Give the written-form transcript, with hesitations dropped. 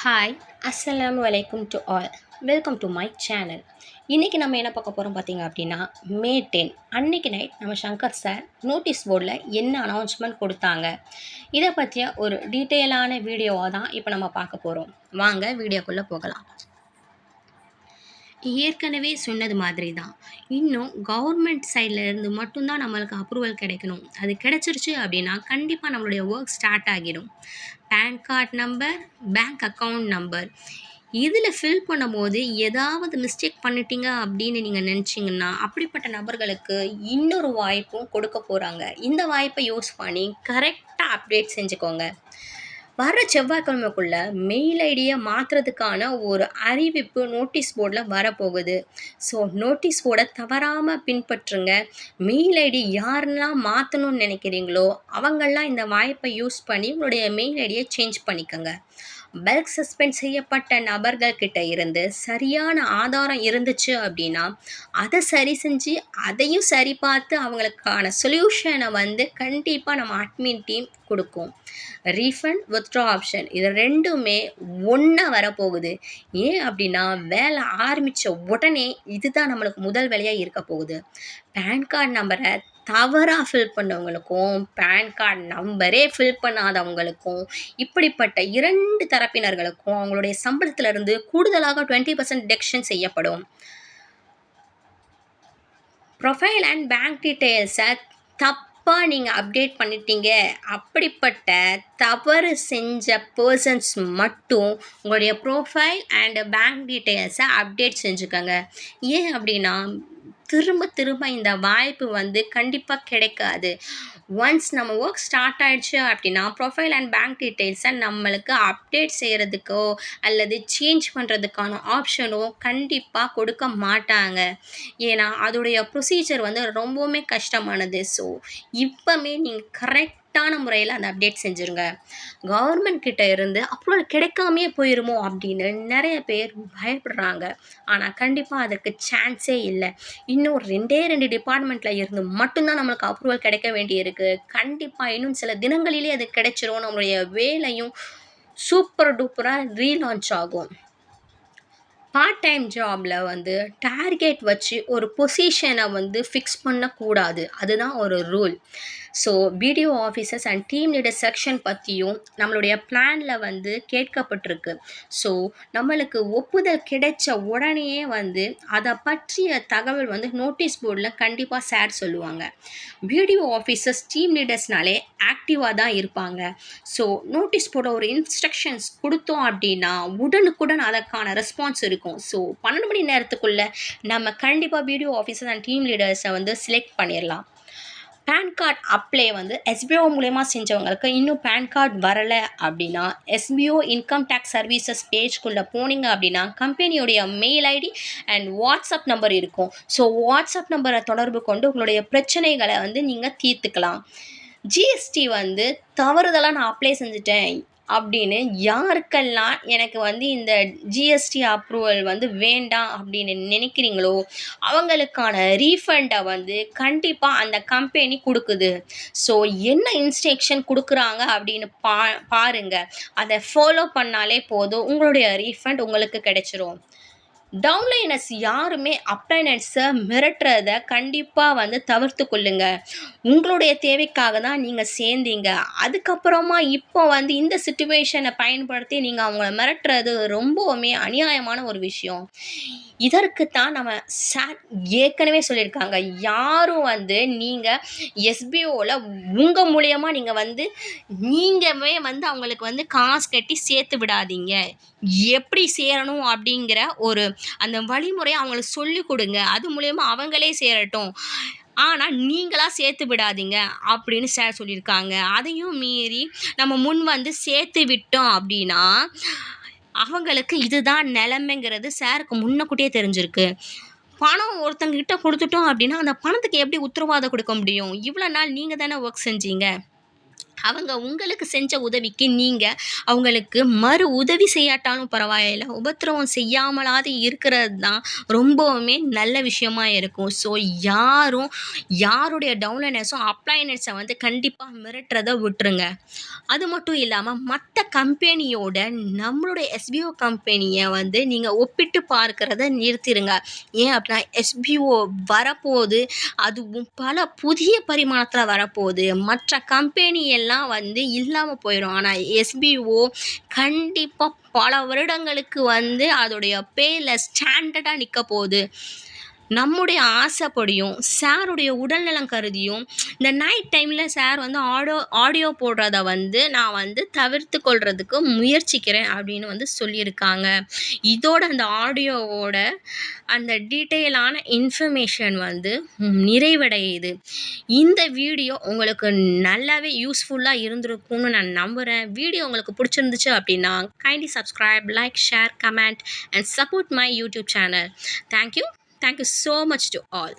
Hi அஸ்ஸலாமு அலைக்கும் to all. Welcome to my channel. இன்றைக்கி நம்ம என்ன பார்க்க போகிறோம் பார்த்தீங்க அப்படின்னா, மே 10 அன்னைக்கு நைட் நம்ம சங்கர் சார் நோட்டீஸ் போர்டில் என்ன அனௌன்ஸ்மெண்ட் கொடுத்தாங்க, இதை பற்றிய ஒரு டீட்டெயிலான வீடியோவாக தான் இப்போ நம்ம பார்க்க போகிறோம். வாங்க வீடியோக்குள்ளே போகலாம். ஏற்கனவே சொன்னது மாதிரி தான், இன்னும் கவர்மெண்ட் சைடில் இருந்து மட்டும்தான் நம்மளுக்கு அப்ரூவல் கிடைக்கணும். அது கிடைச்சிருச்சு அப்படின்னா கண்டிப்பாக நம்மளுடைய ஒர்க் ஸ்டார்ட் ஆகிடும். PAN card number, bank account number இதில் ஃபில் பண்ணும்போது ஏதாவது மிஸ்டேக் பண்ணிட்டீங்க அப்படின்னு நீங்கள் நினச்சிங்கன்னா, அப்படிப்பட்ட நபர்களுக்கு இன்னொரு வாய்ப்பும் கொடுக்க போகிறாங்க. இந்த வாய்ப்பை யூஸ் பண்ணி கரெக்டாக அப்டேட் செஞ்சுக்கோங்க. வர செவ்வாய்க்கிழமைக்குள்ள மெயில் ஐடியை மாற்றுறதுக்கான ஒரு அறிவிப்பு நோட்டீஸ் போர்டில் வரப்போகுது. ஸோ நோட்டீஸ் போர்டை தவறாமல் பின்பற்றுங்க. மெயில் ஐடி யாரெல்லாம் மாற்றணும்னு நினைக்கிறீங்களோ அவங்கெல்லாம் இந்த வாய்ப்பை யூஸ் பண்ணி உங்களுடைய மெயில் ஐடியை சேஞ்ச் பண்ணிக்கோங்க. பல்க் சஸ்பெண்ட் செய்யப்பட்ட நபர்கள் கிட்ட இருந்து சரியான ஆதாரம் இருந்துச்சு அப்படின்னா அதை சரி செஞ்சு அதையும் சரி பார்த்து அவங்களுக்கான சொல்யூஷனை கண்டிப்பாக நம்ம அட்மின் டீம் கொடுக்கும். ரீஃபண்ட், வித்ட்ரா ஆப்ஷன் இது ரெண்டுமே ஒன்றா வரப்போகுது. ஏன் அப்படின்னா வேலை ஆரம்பித்த உடனே இதுதான் நம்மளுக்கு முதல் வேலையாக இருக்க போகுது. பேன் கார்டு நம்பரை தவறாக ஃபில் பண்ணவங்களுக்கும் பேன் கார்டு நம்பரே ஃபில் பண்ணாதவங்களுக்கும் இப்படிப்பட்ட 2 தரப்பினர்களுக்கும் அவங்களுடைய சம்பளத்திலிருந்து கூடுதலாக 20% டிடக்ஷன் செய்யப்படும். ப்ரொஃபைல் அண்ட் பேங்க் டீட்டெயில்ஸை தப்பாக நீங்கள் அப்டேட் பண்ணிட்டீங்க, அப்படிப்பட்ட தவறு செஞ்ச பர்சன்ஸ் மட்டும் உங்களுடைய ப்ரொஃபைல் அண்ட் பேங்க் டீட்டெயில்ஸை அப்டேட் செஞ்சுக்கோங்க. ஏன் அப்படின்னா திரும்ப இந்த வாய்ப்பு கண்டிப்பாக கிடைக்காது. ஒன்ஸ் நம்ம ஒர்க் ஸ்டார்ட் ஆகிடுச்சு அப்படின்னா ப்ரொஃபைல் அண்ட் பேங்க் டீட்டெயில்ஸை நம்மளுக்கு அப்டேட் செய்கிறதுக்கோ அல்லது சேஞ்ச் பண்ணுறதுக்கான ஆப்ஷனோ கண்டிப்பாக கொடுக்க மாட்டாங்க. ஏன்னா அதோடைய ப்ரொசீஜர் ரொம்பவுமே கஷ்டமானது. ஸோ இப்போமே நீங்கள் கரெக்டான முறையில் அந்த அப்டேட் செஞ்சுருங்க. கவர்மெண்ட் கிட்ட இருந்து அப்ரூவல் கிடைக்காமே போயிருமோ அப்படின்னு நிறைய பேர் பயப்படுறாங்க. ஆனால் கண்டிப்பாக அதுக்கு சான்ஸே இல்லை. இன்னும் 2 டிபார்ட்மெண்ட்டில் இருந்து மட்டும்தான் நம்மளுக்கு அப்ரூவல் கிடைக்க வேண்டியிருக்கு. கண்டிப்பாக இன்னும் சில தினங்களிலே அது கிடைச்சிரும். நம்மளுடைய வேலையும் சூப்பர் டூப்பராக ரீலான்ச் ஆகும். பார்ட் டைம் ஜாபில் டார்கெட் வச்சு ஒரு பொசிஷனை ஃபிக்ஸ் பண்ணக்கூடாது. அதுதான் ஒரு rule. So BDO officers and team leader section பற்றியும் நம்மளுடைய பிளானில் கேட்கப்பட்டிருக்கு. ஸோ நம்மளுக்கு ஒப்புதல் கிடைச்ச உடனேயே அதை பற்றிய தகவல் நோட்டீஸ் போர்டில் கண்டிப்பாக சார் சொல்லுவாங்க. பிடிஓ ஆஃபீஸர்ஸ் டீம் லீடர்ஸ்னாலே ஆக்டிவாக தான் இருப்பாங்க. ஸோ நோட்டீஸ் போர்ட ஒரு இன்ஸ்ட்ரக்ஷன்ஸ் கொடுத்தோம் அப்படின்னா உடனுக்குடன் அதற்கான ரெஸ்பான்ஸ் இருக்கும். ஸோ 12 மணி நேரத்துக்குள்ளே நம்ம கண்டிப்பாக பிடிஓ ஆஃபீஸர்ஸ் அண்ட் டீம் லீடர்ஸை செலக்ட் பண்ணிடலாம். பேன் கார்டு அப்ளை எஸ்பிஓ மூலயமா செஞ்சவங்களுக்கு இன்னும் பேன் கார்டு வரலை அப்படின்னா எஸ்பிஓ இன்கம் டேக்ஸ் சர்வீசஸ் பேஜ்குள்ளே போனீங்க அப்படின்னா கம்பெனியோடைய mail ID and WhatsApp number இருக்கும். ஸோ வாட்ஸ்அப் நம்பரை தொடர்பு கொண்டு உங்களுடைய பிரச்சனைகளை நீங்கள் தீர்த்துக்கலாம். ஜிஎஸ்டி தவறுதலாக நான் அப்ளை செஞ்சுட்டேன் அப்படின்னு யாருக்கெல்லாம் எனக்கு இந்த ஜிஎஸ்டி அப்ரூவல் வேண்டாம் அப்படின்னு நினைக்கிறீங்களோ அவங்களுக்கான ரீஃபண்டை கண்டிப்பாக அந்த கம்பெனி கொடுக்குது. ஸோ என்ன இன்ஸ்ட்ரக்ஷன் கொடுக்குறாங்க அப்படின்னு பாருங்கள். அதை ஃபாலோ பண்ணாலே போதும், உங்களுடைய ரீஃபண்ட் உங்களுக்கு கிடைச்சிரும். டவுன்லைனர்ஸ் யாருமே அப்ளைனன்ஸை மிரட்டுறத கண்டிப்பாக தவிர்த்து கொள்ளுங்க. உங்களுடைய தேவைக்காக தான் நீங்கள் சேர்ந்தீங்க. அதுக்கப்புறமா இப்போ இந்த சிச்சுவேஷனை பயன்படுத்தி நீங்கள் அவங்கள மிரட்டுறது ரொம்பவுமே அநியாயமான ஒரு விஷயம். இதற்குத்தான் நம்ம சார் ஏற்கனவே சொல்லியிருக்காங்க. யாரும் நீங்கள் எஸ்பிஓவில் உங்கள் மூலியமாக நீங்கள் நீங்கவே அவங்களுக்கு காசு கட்டி சேர்த்து விடாதீங்க. எப்படி சேரணும் அப்படிங்கிற ஒரு அந்த வழிமுறையை அவங்களுக்கு சொல்லிக் கொடுங்க. அது மூலயமா அவங்களே சேரட்டும். ஆனால் நீங்களாக சேர்த்து விடாதீங்க அப்படின்னு சார் சொல்லியிருக்காங்க. அதையும் மீறி நம்ம முன் சேர்த்து விட்டோம் அப்படின்னா அவங்களுக்கு இதுதான் நிலைமைங்கிறது சாருக்கு முன்னக்கூட்டியே தெரிஞ்சிருக்கு. பணம் ஒருத்தங்கிட்ட கொடுத்துட்டோம் அப்படின்னா அந்த பணத்துக்கு எப்படி உத்தரவாதம் கொடுக்க முடியும்? இவ்வளோ நாள் நீங்கள் தானே ஒர்க் செஞ்சீங்க. அவங்க உங்களுக்கு செஞ்ச உதவிக்கு நீங்கள் அவங்களுக்கு மறு உதவி செய்யாட்டாலும் பரவாயில்ல, உபத்திரவம் செய்யாமலாவது இருக்கிறது தான் ரொம்பவுமே நல்ல விஷயமா இருக்கும். ஸோ யாரும் யாருடைய டவுன்லைனஸும் அப்ளைனஸை வந்து கண்டிப்பாக மிரட்டுறதை விட்டுருங்க. அது மட்டும் இல்லாமல் மற்ற கம்பெனியோட நம்மளுடைய எஸ்பிஓ கம்பெனியை வந்து நீங்கள் ஒப்பிட்டு பார்க்கிறத நிறுத்திடுங்க. ஏன் அப்படின்னா எஸ்பிஓ வரப்போகுது, அதுவும் பல புதிய பரிமாணத்தில் வரப்போகுது. மற்ற கம்பெனி எல்லாம் வந்து இல்லாமல் போயிடும். ஆனால் எஸ்பிஓ கண்டிப்பாக பல வருடங்களுக்கு வந்து அதோடைய பேரில் ஸ்டாண்டர்டாக நிற்க போகுது. நம்முடைய ஆசைப்படியும் சாருடைய உடல்நலம் கருதியும் இந்த நைட் டைமில் சார் வந்து ஆடியோ போடுறத வந்து நான் வந்து தவிர்த்து கொள்றதுக்கு முயற்சிக்கிறேன் அப்படின்னு வந்து சொல்லியிருக்காங்க. இதோட அந்த ஆடியோவோட அந்த டீட்டெயிலான இன்ஃபர்மேஷன் வந்து நிறைவடையுது. இந்த வீடியோ உங்களுக்கு நல்லாவே யூஸ்ஃபுல்லாக இருந்திருக்கும்னு நான் நம்புகிறேன். வீடியோ உங்களுக்கு பிடிச்சிருந்துச்சு அப்படின்னா kindly subscribe, like, share, comment and support my YouTube channel. Thank you so much to all.